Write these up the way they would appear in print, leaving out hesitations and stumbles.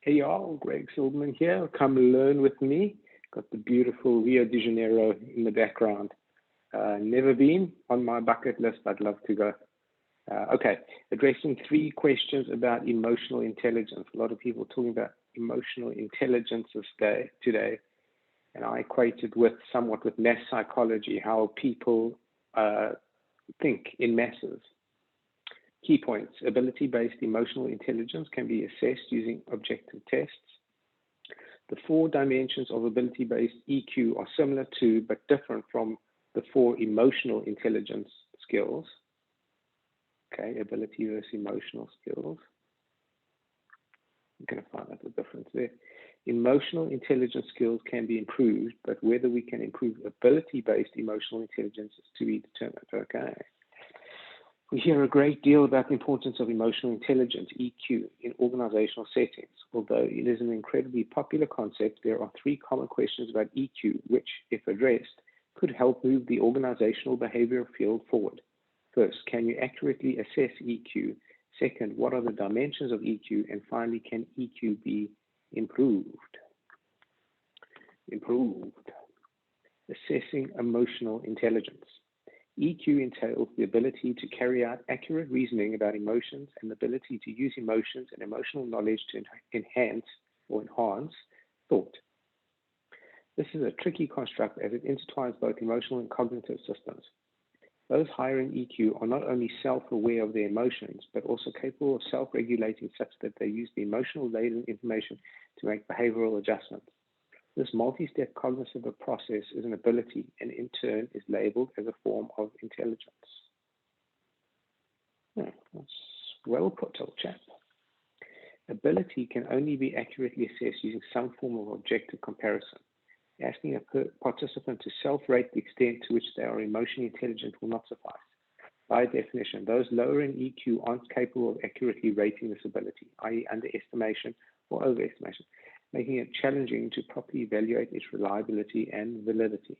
Hey y'all, Greg Silverman here. Come learn with me. Got the beautiful Rio de Janeiro in the background. Never been on my bucket list. I'd love to go. Okay, addressing 3 questions about emotional intelligence. A lot of people talking about emotional intelligence today, and I equate it with somewhat with mass psychology, how people think in masses. Key points: ability-based emotional intelligence can be assessed using objective tests. The 4 dimensions of ability-based EQ are similar to, but different from, the 4 emotional intelligence skills. Okay, ability versus emotional skills. You're going to find out the difference there. Emotional intelligence skills can be improved, but whether we can improve ability-based emotional intelligence is to be determined. Okay. We hear a great deal about the importance of emotional intelligence, EQ, in organizational settings. Although it is an incredibly popular concept, there are 3 common questions about EQ, which, if addressed, could help move the organizational behavioral field forward. First, can you accurately assess EQ? Second, what are the dimensions of EQ? And finally, can EQ be improved? Assessing emotional intelligence. EQ entails the ability to carry out accurate reasoning about emotions and the ability to use emotions and emotional knowledge to enhance thought. This is a tricky construct as it intertwines both emotional and cognitive systems. Those higher in EQ are not only self-aware of their emotions, but also capable of self-regulating such that they use the emotional-laden information to make behavioral adjustments. This multi-step cognitive process is an ability and in turn is labeled as a form of intelligence. That's well put, old chap. Ability can only be accurately assessed using some form of objective comparison. Asking a participant to self-rate the extent to which they are emotionally intelligent will not suffice. By definition, those lower in EQ aren't capable of accurately rating this ability, i.e. underestimation or overestimation, making it challenging to properly evaluate its reliability and validity.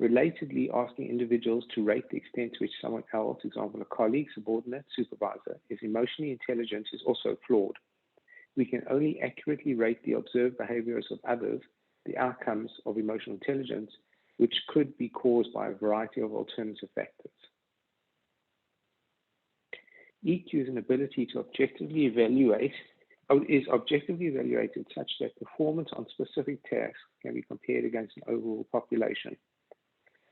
Relatedly, asking individuals to rate the extent to which someone else, for example, a colleague, subordinate, supervisor, is emotionally intelligent is also flawed. We can only accurately rate the observed behaviors of others, the outcomes of emotional intelligence, which could be caused by a variety of alternative factors. EQ is an ability to objectively evaluate is objectively evaluated such that performance on specific tasks can be compared against an overall population.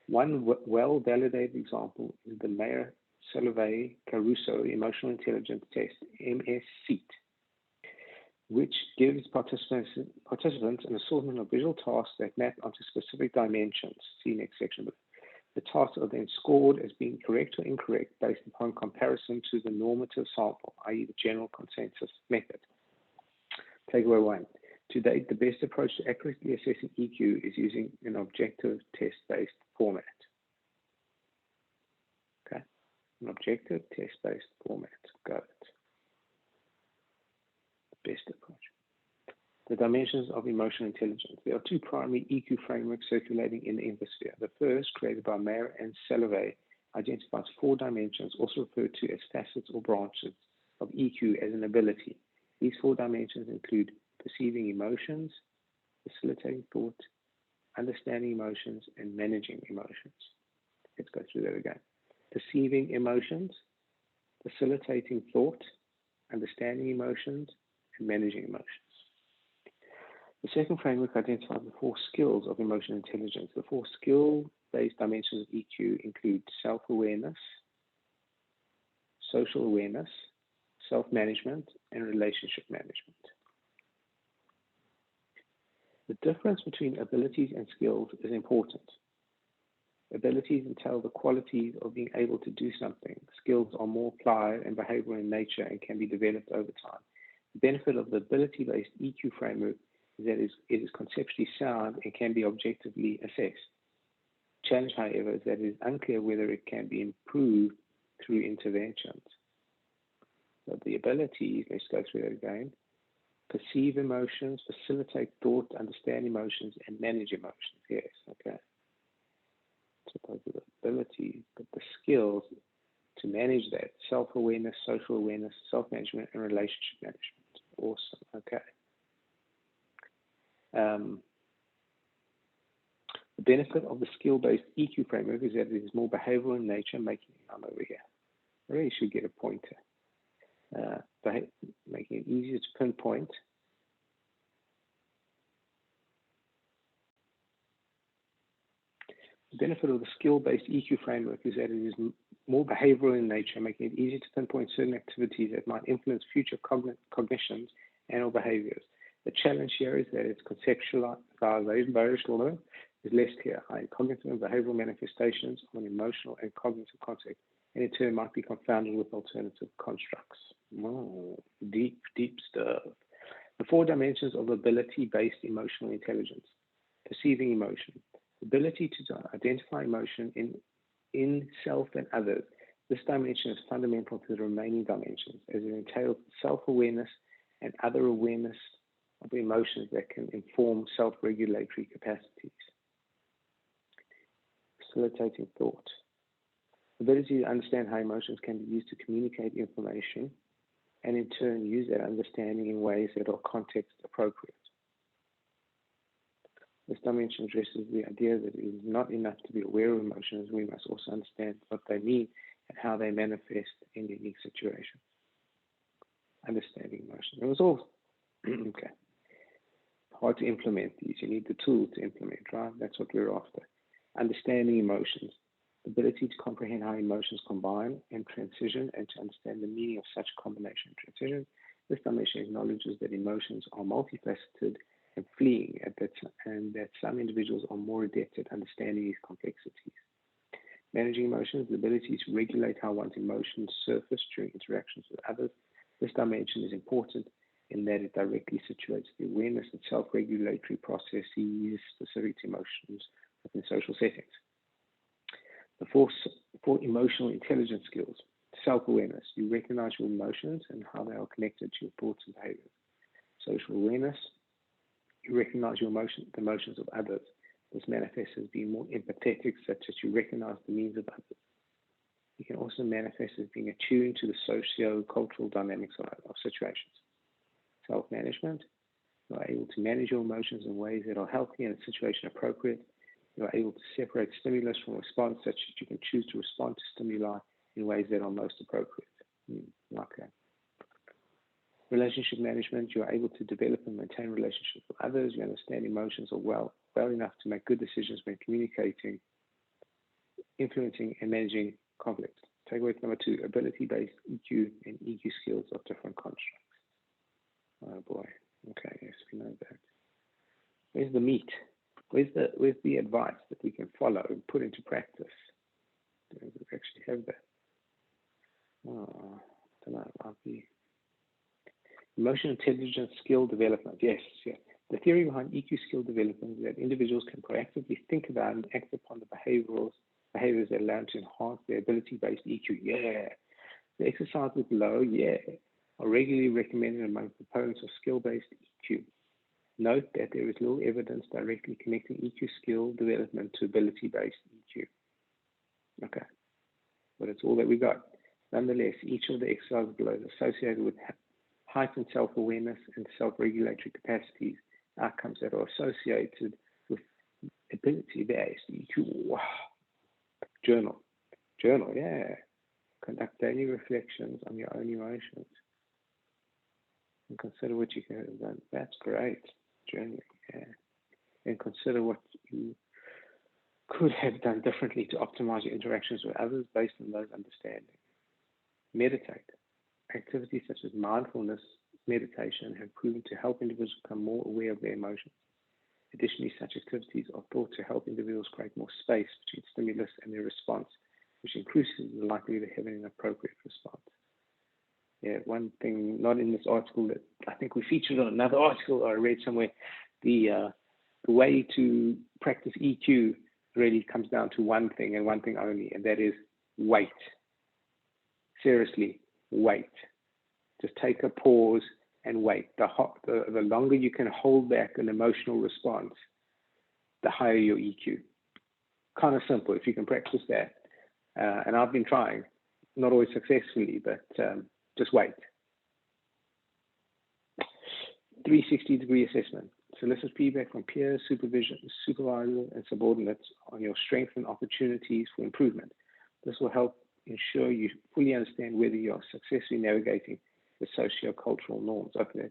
One well-validated example is the Mayer-Salovey-Caruso Emotional Intelligence Test, MS-SEAT, which gives participants an assortment of visual tasks that map onto specific dimensions. See next section. The tasks are then scored as being correct or incorrect based upon comparison to the normative sample, i.e. the general consensus method. Takeaway 1. To date, the best approach to accurately assessing EQ is using an objective test-based format. Okay, an objective test-based format. Got it. The best approach. The dimensions of emotional intelligence. There are 2 primary EQ frameworks circulating in the infosphere. The first, created by Mayer and Salovey, identifies 4 dimensions, also referred to as facets or branches of EQ as an ability. These 4 dimensions include perceiving emotions, facilitating thought, understanding emotions, and managing emotions. Let's go through that again. Perceiving emotions, facilitating thought, understanding emotions, and managing emotions. The second framework identifies the 4 skills of emotional intelligence. The 4 skill-based dimensions of EQ include self-awareness, social awareness, self-management, and relationship management. The difference between abilities and skills is important. Abilities entail the qualities of being able to do something. Skills are more applied and behavioral in nature and can be developed over time. The benefit of the ability-based EQ framework is that it is conceptually sound and can be objectively assessed. The challenge, however, is that it is unclear whether it can be improved through interventions. So the abilities, let's go through that again. Perceive emotions, facilitate thought, understand emotions, and manage emotions. Yes, okay. So those are the abilities, but the skills to manage that: self-awareness, social awareness, self-management, and relationship management. Awesome. Okay. The benefit of the skill-based EQ framework is that it is more behavioral in nature, making, I'm over here. I really should get a pointer. Making it easier to pinpoint. The benefit of the skill-based EQ framework is that it is more behavioral in nature, making it easier to pinpoint certain activities that might influence future cognitions and or behaviors. The challenge here is that its conceptualization is less clear. Cognitive and behavioral manifestations of an emotional and cognitive context, and in turn might be confounded with alternative constructs. Deep stuff. The 4 dimensions of ability-based emotional intelligence. Perceiving emotion. Ability to identify emotion in self and others. This dimension is fundamental to the remaining dimensions, as it entails self-awareness and other awareness of emotions that can inform self-regulatory capacities. Facilitating thought. Ability to understand how emotions can be used to communicate information and in turn use that understanding in ways that are context appropriate. This dimension addresses the idea that it is not enough to be aware of emotions, we must also understand what they mean and how they manifest in unique situations. Understanding emotion. It was all, okay. Hard to implement these. You need the tool to implement, right? That's what we're after. Understanding emotions. Ability to comprehend how emotions combine and transition and to understand the meaning of such combination and transition. This dimension acknowledges that emotions are multifaceted and fleeing, and that some individuals are more adept at understanding these complexities. Managing emotions, the ability to regulate how one's emotions surface during interactions with others. This dimension is important in that it directly situates the awareness and self-regulatory processes specific to emotions within social settings. The 4 emotional intelligence skills. Self-awareness. You recognize your emotions and how they are connected to your thoughts and behaviors. Social awareness. You recognize the emotions of others. This manifests as being more empathetic, such that you recognize the needs of others. You can also manifest as being attuned to the socio-cultural dynamics of situations. Self-management. You are able to manage your emotions in ways that are healthy and situation appropriate. You are able to separate stimulus from response, such that you can choose to respond to stimuli in ways that are most appropriate. Like that. Relationship management, you are able to develop and maintain relationships with others. You understand emotions well enough to make good decisions when communicating, influencing, and managing conflict. Takeaway number 2, ability-based EQ and EQ skills of different constructs. Oh boy. Okay, yes, we know that. Where's the meat? Where's the advice that we can follow and put into practice? Do we actually have that? Oh, I don't know. It might be. Emotional intelligence skill development. Yes. The theory behind EQ skill development is that individuals can proactively think about and act upon the behaviors that allow them to enhance their ability-based EQ. Yeah. The exercises below, are regularly recommended among proponents of skill-based EQ. Note that there is little evidence directly connecting EQ skill development to ability-based EQ. Okay, but it's all that we got. Nonetheless, each of the exercises below is associated with heightened self-awareness and self-regulatory capacities, outcomes that are associated with ability-based EQ. Wow. Journal, yeah. Conduct daily reflections on your own emotions and consider what you can have done. That's great. Journaling, yeah. And consider what you could have done differently to optimize your interactions with others based on those understandings. Meditate. Activities such as mindfulness meditation have proven to help individuals become more aware of their emotions. Additionally, such activities are thought to help individuals create more space between stimulus and their response, which increases the likelihood of having an appropriate response. Yeah, one thing, not in this article, that I think we featured on another article I read somewhere, the way to practice EQ really comes down to one thing and one thing only, and that is wait. Seriously, wait. Just take a pause and wait. The longer you can hold back an emotional response, the higher your EQ. Kind of simple if you can practice that. And I've been trying, not always successfully, but just wait. 360-degree assessment. Solicit feedback from peers, supervisors, and subordinates on your strengths and opportunities for improvement. This will help ensure you fully understand whether you are successfully navigating the socio-cultural norms. Okay.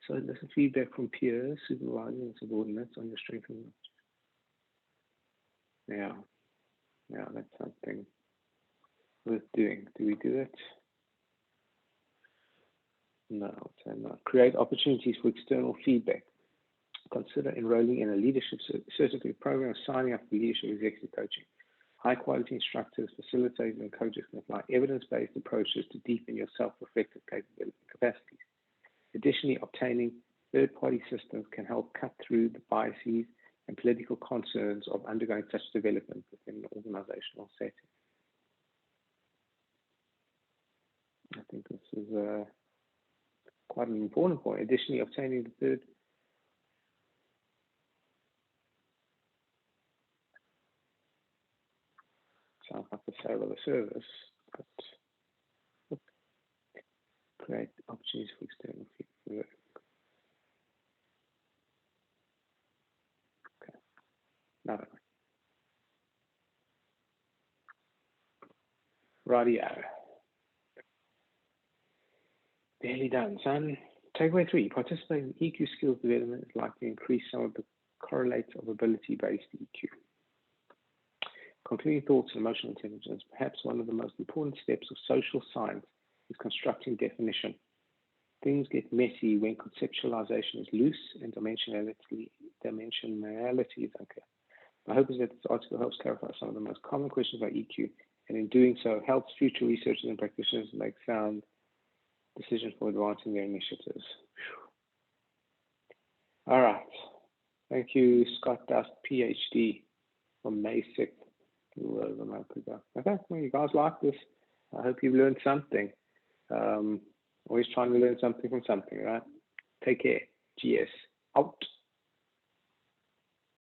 So solicit feedback from peers, supervisors, and subordinates on your strengths and yeah, that's something worth doing. Do we do it? No, so not. Create opportunities for external feedback. Consider enrolling in a leadership certificate program or signing up for leadership executive coaching. High-quality instructors, facilitators, and coaches can apply evidence-based approaches to deepen your self-reflective capacities. Additionally, obtaining third-party systems can help cut through the biases and political concerns of undergoing such development within an organizational setting. I think this is quite an important point. Additionally, obtaining the third sounds like the sale of a service, but create opportunities for external feedback. Okay, no. Rightio. Barely done, son. Takeaway 3, participating in EQ skills development is likely to increase some of the correlates of ability-based EQ. Concluding thoughts on emotional intelligence, perhaps one of the most important steps of social science is constructing definition. Things get messy when conceptualization is loose and dimensionality is unclear. My hope is that this article helps clarify some of the most common questions about EQ, and in doing so, helps future researchers and practitioners make sound decisions for advancing their initiatives. All right. Thank you, Scott Dust, PhD, from May 6th. A month ago. Okay, well, you guys like this. I hope you've learned something. Always trying to learn something from something, right? Take care. GS. Out.